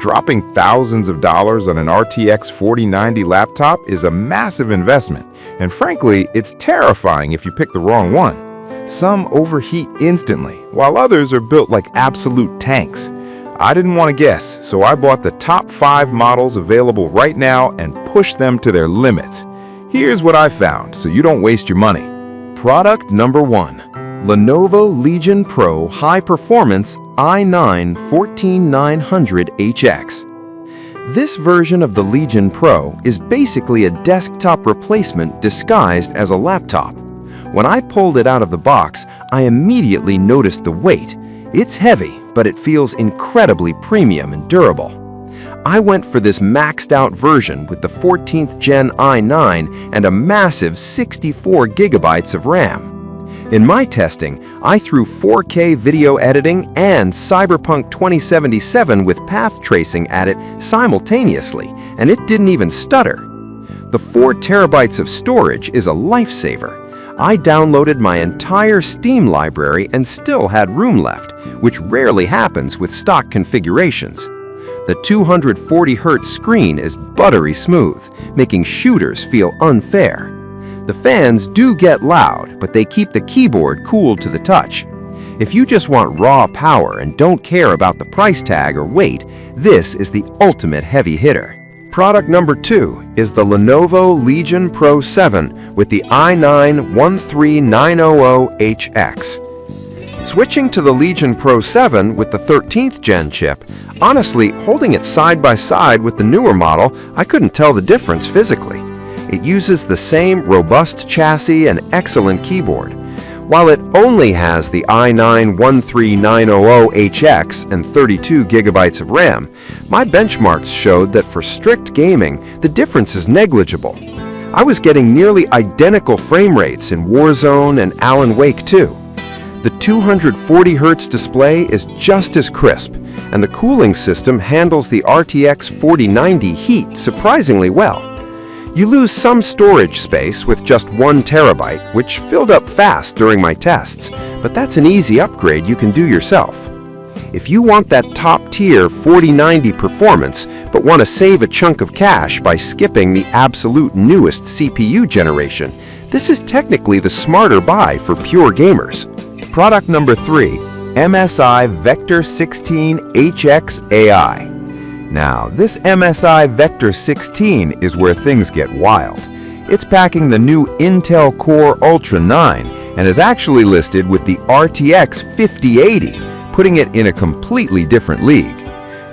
Dropping thousands of dollars on an RTX 4090 laptop is a massive investment, and frankly, it's terrifying if you pick the wrong one. Some overheat instantly, while others are built like absolute tanks. I didn't want to guess, so I bought the top 5 models available right now and pushed them to their limits. Here's what I found, so you don't waste your money. Product number 1. Lenovo Legion Pro High Performance i9-14900HX. This version of the Legion Pro is basically a desktop replacement disguised as a laptop. When I pulled it out of the box, I immediately noticed the weight. It's heavy, but it feels incredibly premium and durable. I went for this maxed out version with the 14th Gen i9 and a massive 64 gigabytes of RAM. In my testing, I threw 4K video editing and Cyberpunk 2077 with path tracing at it simultaneously, and it didn't even stutter. The 4 terabytes of storage is a lifesaver. I downloaded my entire Steam library and still had room left, which rarely happens with stock configurations. The 240Hz screen is buttery smooth, making shooters feel unfair. The fans do get loud, but they keep the keyboard cool to the touch. If you just want raw power and don't care about the price tag or weight, this is the ultimate heavy hitter. Product number 2 is the Lenovo Legion Pro 7 with the i9-13900HX. Switching to the Legion Pro 7 with the 13th Gen chip, honestly, holding it side by side with the newer model, I couldn't tell the difference physically. It uses the same robust chassis and excellent keyboard. While it only has the i9-13900HX and 32 gigabytes of RAM, my benchmarks showed that for strict gaming, the difference is negligible. I was getting nearly identical frame rates in Warzone and Alan Wake 2. The 240Hz display is just as crisp, and the cooling system handles the RTX 4090 heat surprisingly well. You lose some storage space with just 1 terabyte, which filled up fast during my tests, but that's an easy upgrade you can do yourself. If you want that top-tier 4090 performance, but want to save a chunk of cash by skipping the absolute newest CPU generation, this is technically the smarter buy for pure gamers. Product number 3, MSI Vector 16 HX AI. Now, this MSI Vector 16 is where things get wild. It's packing the new Intel Core Ultra 9 and is actually listed with the RTX 5080, putting it in a completely different league.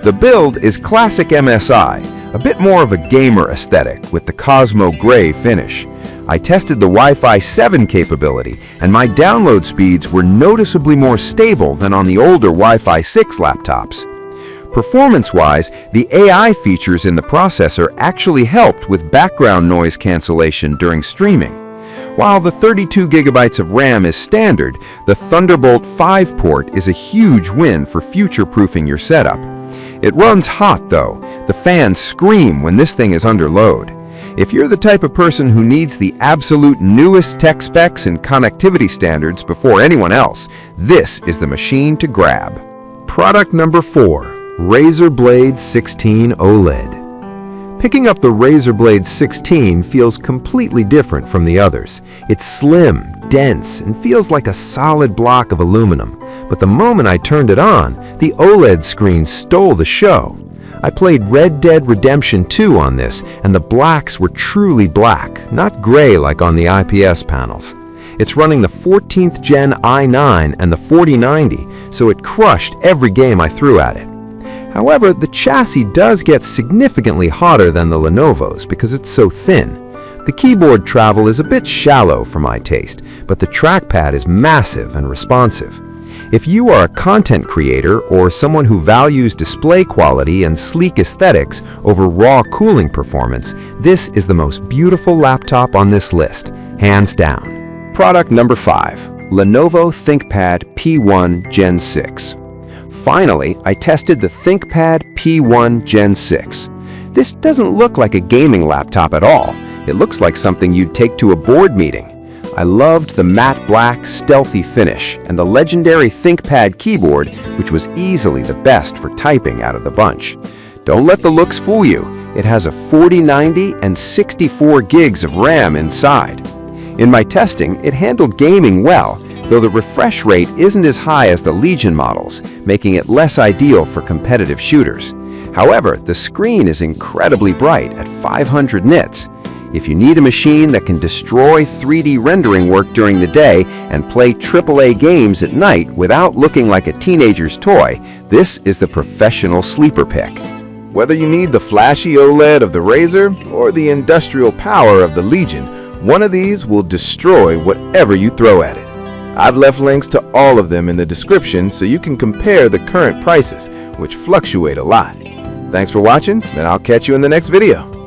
The build is classic MSI, a bit more of a gamer aesthetic with the Cosmo Gray finish. I tested the Wi-Fi 7 capability, and my download speeds were noticeably more stable than on the older Wi-Fi 6 laptops. Performance-wise, the AI features in the processor actually helped with background noise cancellation during streaming. While the 32 gigabytes of RAM is standard, the Thunderbolt 5 port is a huge win for future-proofing your setup. It runs hot though. The fans scream when this thing is under load. If you're the type of person who needs the absolute newest tech specs and connectivity standards before anyone else, this is the machine to grab. Product number 4. Razer Blade 16 OLED. Picking up the Razer Blade 16 feels completely different from the others. It's slim, dense, and feels like a solid block of aluminum. But the moment I turned it on, the OLED screen stole the show. I played Red Dead Redemption 2 on this, and the blacks were truly black, not gray like on the IPS panels. It's running the 14th Gen i9 and the 4090, so it crushed every game I threw at it. However, the chassis does get significantly hotter than the Lenovo's because it's so thin. The keyboard travel is a bit shallow for my taste, but the trackpad is massive and responsive. If you are a content creator or someone who values display quality and sleek aesthetics over raw cooling performance, this is the most beautiful laptop on this list, hands down. Product number 5, Lenovo ThinkPad P1 Gen 6. Finally, I tested the ThinkPad P1 Gen 6. This doesn't look like a gaming laptop at all. It looks like something you'd take to a board meeting. I loved the matte black, stealthy finish and the legendary ThinkPad keyboard, which was easily the best for typing out of the bunch. Don't let the looks fool you. It has a 4090 and 64 gigs of RAM inside. In my testing, it handled gaming well, though the refresh rate isn't as high as the Legion models, making it less ideal for competitive shooters. However, the screen is incredibly bright at 500 nits. If you need a machine that can destroy 3D rendering work during the day and play AAA games at night without looking like a teenager's toy, this is the professional sleeper pick. Whether you need the flashy OLED of the Razer or the industrial power of the Legion, one of these will destroy whatever you throw at it. I've left links to all of them in the description so you can compare the current prices, which fluctuate a lot. Thanks for watching, and I'll catch you in the next video.